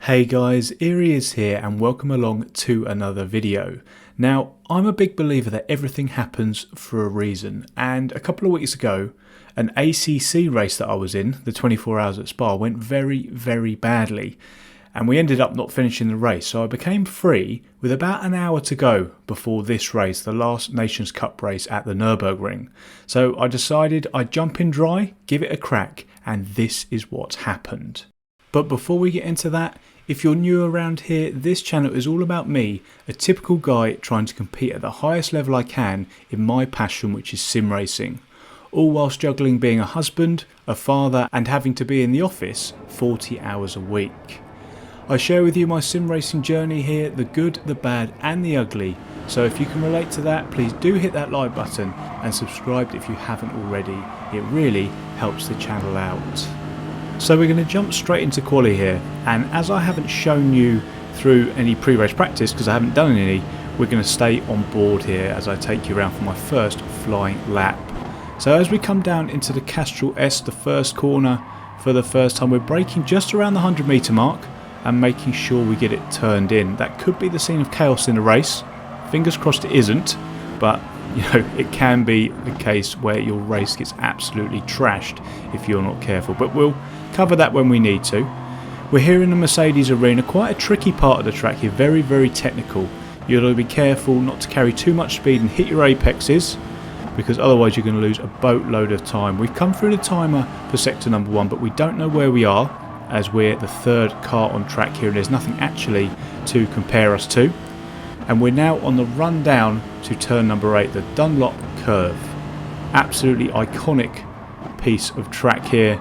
Hey guys, Erie is here and welcome along to another video. Now, I'm a big believer that everything happens for a reason, and a couple of weeks ago, an ACC race that I was in, the 24 hours at Spa, went very badly, and we ended up not finishing the race, so I became free with about an hour to go before this race, the last Nations Cup race at the Nürburgring. So I decided I'd jump in dry, give it a crack, and this is what's happened. But before we get into that, if you're new around here, this channel is all about me, a typical guy trying to compete at the highest level I can in my passion, which is sim racing. All whilst juggling being a husband, a father and having to be in the office 40 hours a week. I share with you my sim racing journey here, the good, the bad and the ugly. So if you can relate to that, please do hit that like button and subscribe if you haven't already. It really helps the channel out. So we're going to jump straight into quali here, and as I haven't shown you through any pre-race practice because I haven't done any, we're going to stay on board here as I take you around for my first flying lap. So as we come down into the Castrol S, the first corner for the first time, we're braking just around the 100 metre mark and making sure we get it turned in. That could be the scene of chaos in a race. Fingers crossed it isn't, but you know, it can be the case where your race gets absolutely trashed if you're not careful, but we'll cover that when we need to. We're here in the Mercedes arena, quite a tricky part of the track here, very technical. You've got to be careful not to carry too much speed and hit your apexes, because otherwise you're going to lose a boatload of time. We've come through the timer for sector number 1, but we don't know where we are as we're the third car on track here and there's nothing actually to compare us to. And we're now on the run down to turn number 8, the Dunlop curve. Absolutely iconic piece of track here.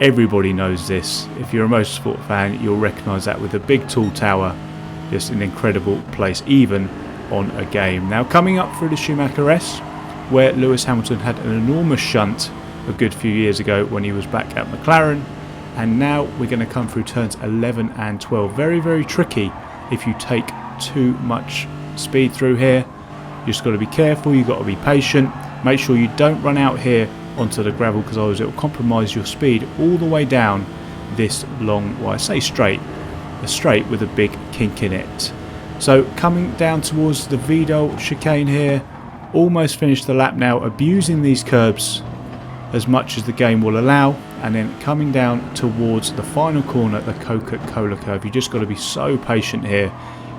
Everybody knows this. If you're a motorsport fan, you'll recognise that with the big tall tower. Just an incredible place, even on a game. Now coming up through the Schumacher S, where Lewis Hamilton had an enormous shunt a good few years ago when he was back at McLaren. And now we're going to come through turns 11 and 12. Very tricky if you take too much speed through here. You just got to be careful, you've got to be patient. Make sure you don't run out here onto the gravel, because otherwise it will compromise your speed all the way down this long, well I say straight, a straight with a big kink in it. So coming down towards the Vidal chicane here, almost finished the lap now, abusing these curbs as much as the game will allow, and then coming down towards the final corner, the Coca-Cola curve. You just got to be so patient here,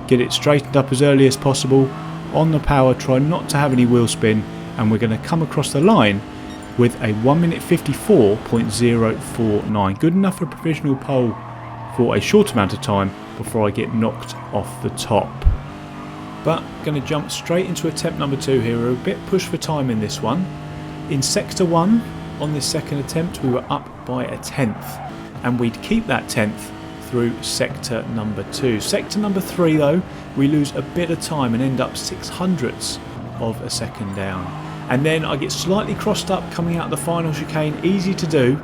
get it straightened up as early as possible on the power, try not to have any wheel spin, and we're going to come across the line with a 1 minute 54.049. Good enough for a provisional pole for a short amount of time before I get knocked off the top. But going to jump straight into attempt number 2 here. We're a bit pushed for time in this one. In sector 1, on this second attempt, we were up by a 10th, and we'd keep that 10th through sector number 2. Sector number 3 though, we lose a bit of time and end up 600ths of a second down. And then I get slightly crossed up coming out the final chicane, easy to do,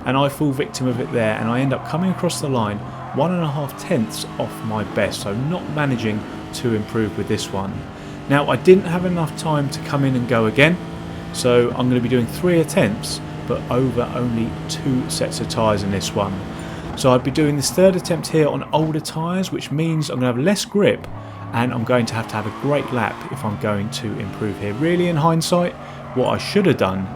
and I fall victim of it there, and I end up coming across the line 1.5 tenths off my best, so not managing to improve with this one. Now I didn't have enough time to come in and go again, so I'm going to be doing 3 attempts but over only 2 sets of tyres in this one. So I'd be doing this third attempt here on older tyres, which means I'm going to have less grip, and I'm going to have a great lap if I'm going to improve here. Really, in hindsight, what I should have done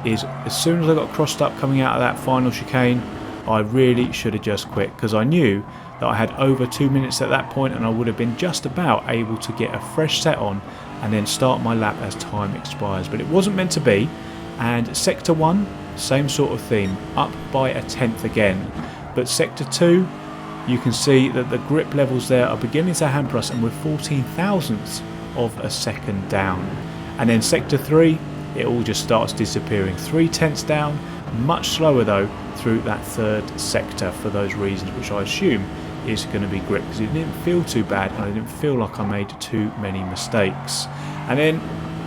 is, as soon as I got crossed up coming out of that final chicane, I really should have just quit, because I knew that I had over 2 minutes at that point, and I would have been just about able to get a fresh set on and then start my lap as time expires. But it wasn't meant to be, and sector 1, same sort of theme, up by a 10th again. But sector 2, you can see that the grip levels there are beginning to hamper us, and we're 14 thousandths of a second down. And then sector 3, it all just starts disappearing. 3 tenths down, much slower though through that third sector for those reasons, which I assume is going to be grip, because it didn't feel too bad and I didn't feel like I made too many mistakes. And then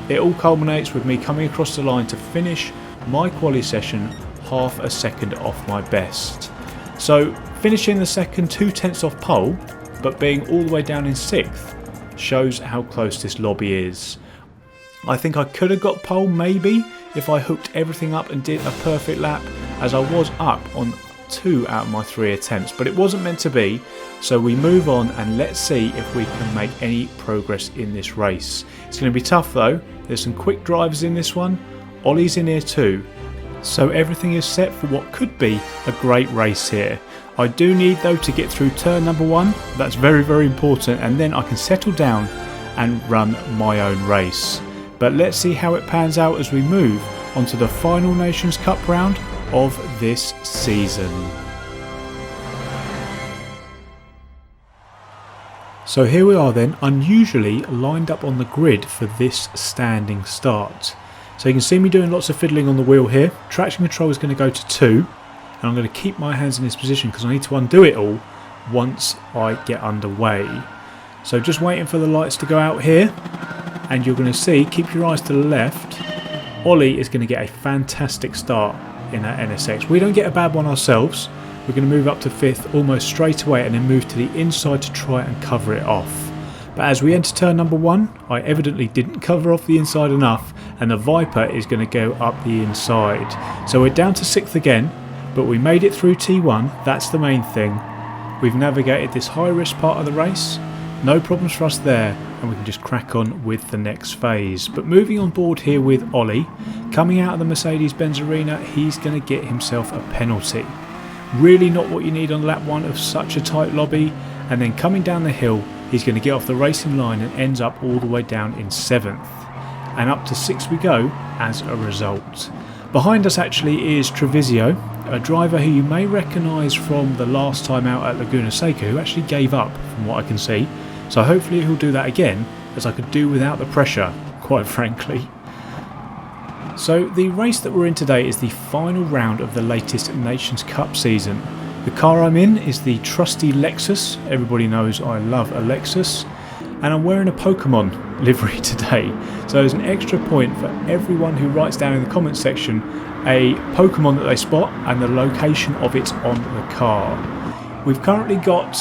it all culminates with me coming across the line to finish my quali session half a second off my best. So finishing the second 2 tenths off pole, but being all the way down in 6th, shows how close this lobby is. I think I could have got pole maybe if I hooked everything up and did a perfect lap, as I was up on 2 out of my 3 attempts, but it wasn't meant to be, so we move on and let's see if we can make any progress in this race. It's going to be tough though. There's some quick drivers in this one, Ollie's in here too, so everything is set for what could be a great race here. I do need though to get through turn number 1, that's very important, and then I can settle down and run my own race. But let's see how it pans out as we move onto the final Nations Cup round of this season. So here we are then, unusually lined up on the grid for this standing start. So you can see me doing lots of fiddling on the wheel here. Traction control is going to go to 2, and I'm going to keep my hands in this position because I need to undo it all once I get underway. So just waiting for the lights to go out here, and you're going to see, keep your eyes to the left, Ollie is going to get a fantastic start in that NSX. We don't get a bad one ourselves. We're going to move up to 5th almost straight away and then move to the inside to try and cover it off. But as we enter turn number 1, I evidently didn't cover off the inside enough, and the Viper is going to go up the inside. So we're down to 6th again, but we made it through T1, that's the main thing. We've navigated this high risk part of the race, no problems for us there, and we can just crack on with the next phase. But moving on board here with Ollie, coming out of the Mercedes-Benz arena, he's going to get himself a penalty. Really not what you need on lap 1 of such a tight lobby, and then coming down the hill, he's going to get off the racing line and ends up all the way down in 7th. And up to 6th we go as a result. Behind us actually is Treviso, a driver who you may recognise from the last time out at Laguna Seca, who actually gave up from what I can see. So hopefully he'll do that again, as I could do without the pressure, quite frankly. So the race that we're in today is the final round of the latest Nations Cup season. The car I'm in is the trusty Lexus. Everybody knows I love a Lexus. And I'm wearing a Pokemon livery today. So there's an extra point for everyone who writes down in the comments section a Pokemon that they spot and the location of it on the car. We've currently got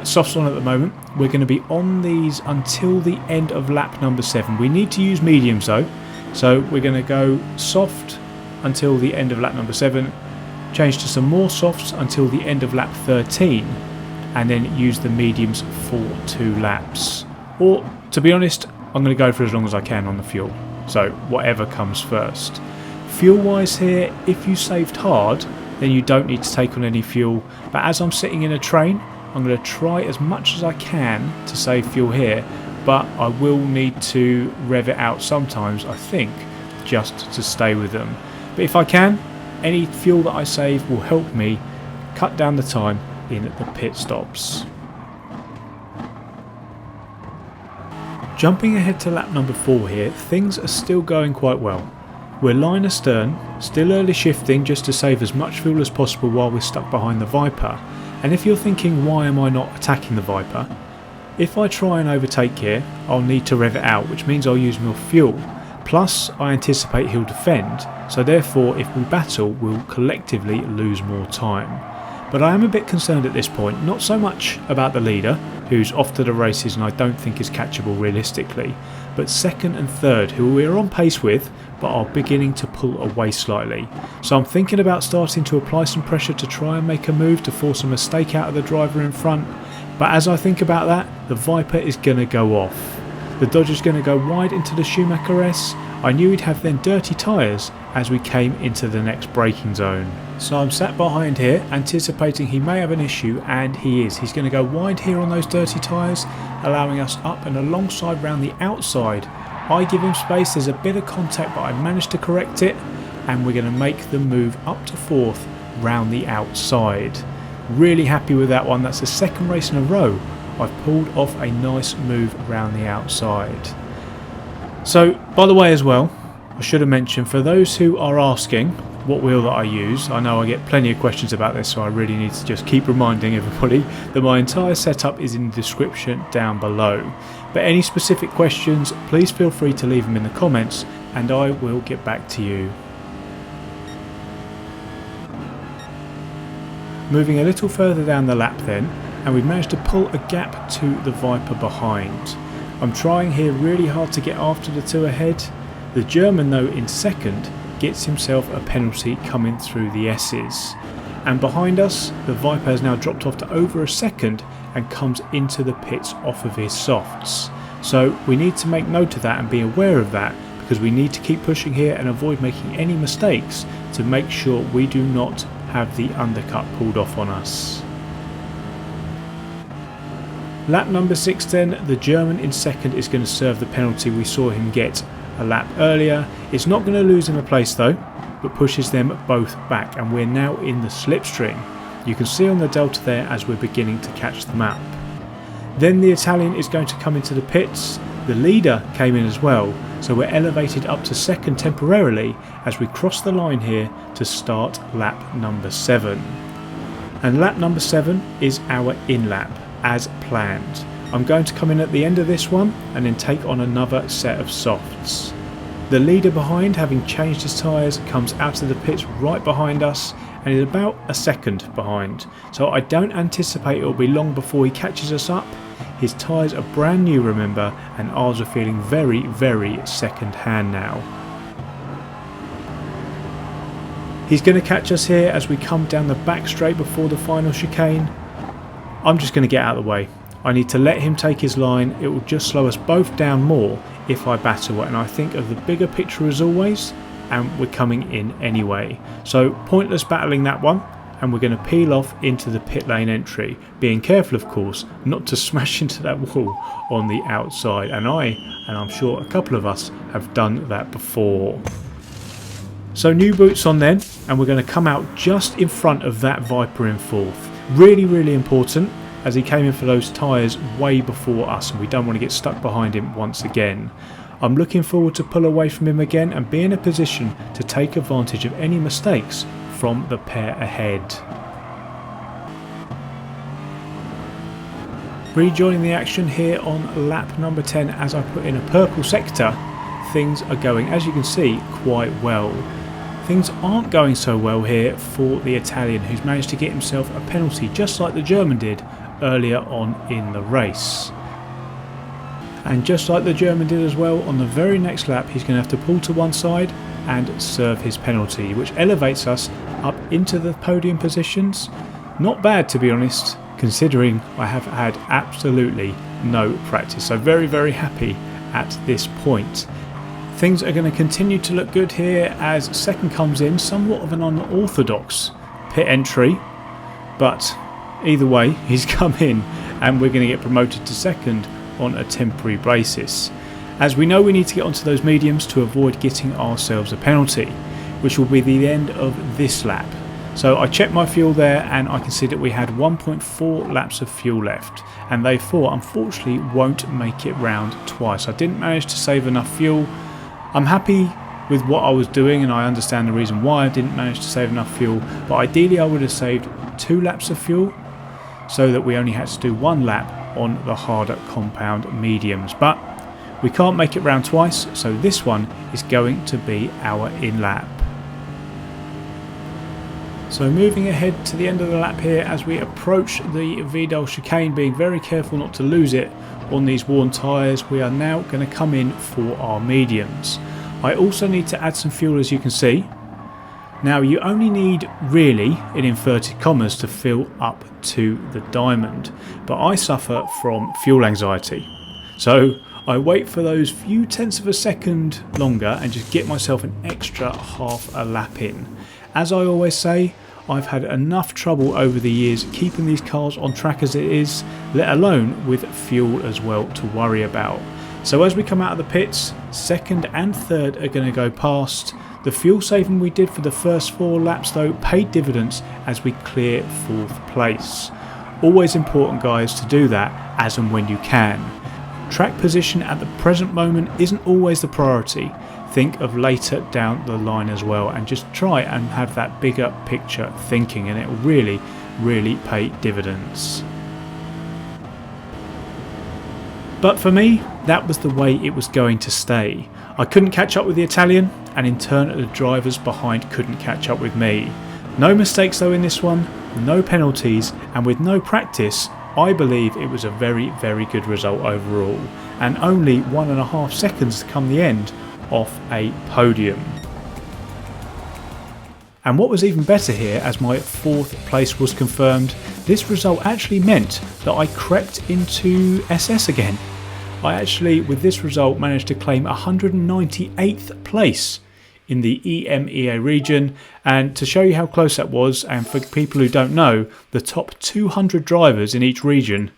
softs on at the moment. We're going to be on these until the end of lap number 7. We need to use mediums though. So we're going to go soft until the end of lap number 7. Change to some more softs until the end of lap 13. And then use the mediums for 2 laps. Or, to be honest, I'm going to go for as long as I can on the fuel. So, whatever comes first. Fuel-wise here, if you saved hard, then you don't need to take on any fuel. But as I'm sitting in a train, I'm going to try as much as I can to save fuel here. But I will need to rev it out sometimes, I think, just to stay with them. But if I can, any fuel that I save will help me cut down the time in the pit stops. Jumping ahead to lap number 4 here, things are still going quite well. We're line astern, still early shifting just to save as much fuel as possible while we're stuck behind the Viper. And if you're thinking why am I not attacking the Viper, if I try and overtake here, I'll need to rev it out, which means I'll use more fuel. Plus, I anticipate he'll defend, so therefore if we battle, we'll collectively lose more time. But I am a bit concerned at this point, not so much about the leader, who's off to the races and I don't think is catchable realistically, but 2nd and 3rd, who we're on pace with, but are beginning to pull away slightly. So I'm thinking about starting to apply some pressure to try and make a move to force a mistake out of the driver in front, but as I think about that, the Viper is going to go off. The Dodge is going to go wide into the Schumacher S. I knew he'd have then dirty tyres as we came into the next braking zone. So I'm sat behind here anticipating he may have an issue, and he is. He's going to go wide here on those dirty tyres, allowing us up and alongside round the outside. I give him space, there's a bit of contact but I managed to correct it, and we're going to make the move up to 4th round the outside. Really happy with that one. That's the 2nd race in a row I've pulled off a nice move around the outside. So, by the way as well, I should have mentioned, for those who are asking what wheel that I use, I know I get plenty of questions about this, so I really need to just keep reminding everybody that my entire setup is in the description down below. But any specific questions, please feel free to leave them in the comments and I will get back to you. Moving a little further down the lap then, and we've managed to pull a gap to the Viper behind. I'm trying here really hard to get after the 2 ahead. The German though in 2nd gets himself a penalty coming through the S's. And behind us, the Viper has now dropped off to over a second and comes into the pits off of his softs. So we need to make note of that and be aware of that, because we need to keep pushing here and avoid making any mistakes to make sure we do not have the undercut pulled off on us. Lap number 6 then, the German in second is going to serve the penalty we saw him get a lap earlier. It's not going to lose him a place though, but pushes them both back, and we're now in the slipstream. You can see on the delta there as we're beginning to catch them up. Then the Italian is going to come into the pits. The leader came in as well, so we're elevated up to second temporarily as we cross the line here to start lap number 7. And lap number 7 is our in lap, as planned. I'm going to come in at the end of this one and then take on another set of softs. The leader behind, having changed his tyres, comes out of the pits right behind us and is about a second behind, so I don't anticipate it will be long before he catches us up. His tyres are brand new, remember, and ours are feeling very, very second hand now. He's going to catch us here as we come down the back straight before the final chicane. I'm just going to get out of the way. I need to let him take his line. It will just slow us both down more if I battle, and I think of the bigger picture as always, and we're coming in anyway. So pointless battling that one, and we're going to peel off into the pit lane entry, being careful of course not to smash into that wall on the outside, and I'm sure a couple of us have done that before. So new boots on then, and we're going to come out just in front of that Viper in fourth. Really, really important, as he came in for those tyres way before us and we don't want to get stuck behind him once again. I'm looking forward to pull away from him again and be in a position to take advantage of any mistakes from the pair ahead. Rejoining the action here on lap number 10 as I put in a purple sector. Things are going, as you can see, quite well. Things aren't going so well here for the Italian, who's managed to get himself a penalty just like the German did earlier on in the race. And just like the German did as well, on the very next lap he's going to have to pull to one side and serve his penalty, which elevates us up into the podium positions. Not bad, to be honest, considering I have had absolutely no practice, so very, very happy at this point. Things are going to continue to look good here as second comes in, somewhat of an unorthodox pit entry, but either way he's come in and we're going to get promoted to second on a temporary basis, as we know we need to get onto those mediums to avoid getting ourselves a penalty, which will be the end of this lap. So I checked my fuel there and I can see that we had 1.4 laps of fuel left, and they four unfortunately won't make it round twice. I didn't manage to save enough fuel. I'm happy with what I was doing and I understand the reason why I didn't manage to save enough fuel, but ideally I would have saved 2 laps of fuel so that we only had to do 1 lap on the harder compound mediums. But we can't make it round twice, so this one is going to be our in lap. So moving ahead to the end of the lap here as we approach the Vidal chicane, being very careful not to lose it on these worn tyres, we are now going to come in for our mediums. I also need to add some fuel, as you can see. Now you only need, really, in inverted commas, to fill up to the diamond, but I suffer from fuel anxiety. So I wait for those few tenths of a second longer and just get myself an extra half a lap in. As I always say, I've had enough trouble over the years keeping these cars on track as it is, let alone with fuel as well to worry about. So as we come out of the pits, second and third are going to go past. The fuel saving we did for the first 4 laps though paid dividends as we clear 4th place. Always important, guys, to do that as and when you can. Track position at the present moment isn't always the priority. Think of later down the line as well, and just try and have that bigger picture thinking, and it will really, really pay dividends. But for me, that was the way it was going to stay. I couldn't catch up with the Italian, and in turn the drivers behind couldn't catch up with me. No mistakes though in this one, no penalties, and with no practice, I believe it was a very, very good result overall, and only 1.5 seconds to come the end off a podium. And what was even better here, as my 4th place was confirmed, this result actually meant that I crept into SS again. I actually, with this result, managed to claim 198th place in the EMEA region, and to show you how close that was, and for people who don't know, the top 200 drivers in each region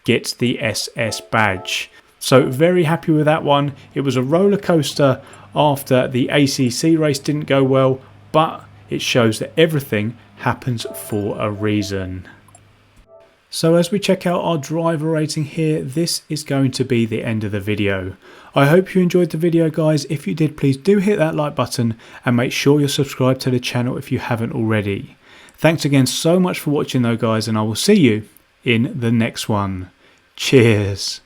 get the SS badge. So very happy with that one. It was a roller coaster after the ACC race didn't go well, but it shows that everything happens for a reason. So as we check out our driver rating here, this is going to be the end of the video. I hope you enjoyed the video, guys. If you did, please do hit that like button and make sure you're subscribed to the channel if you haven't already. Thanks again so much for watching though, guys, and I will see you in the next one. Cheers.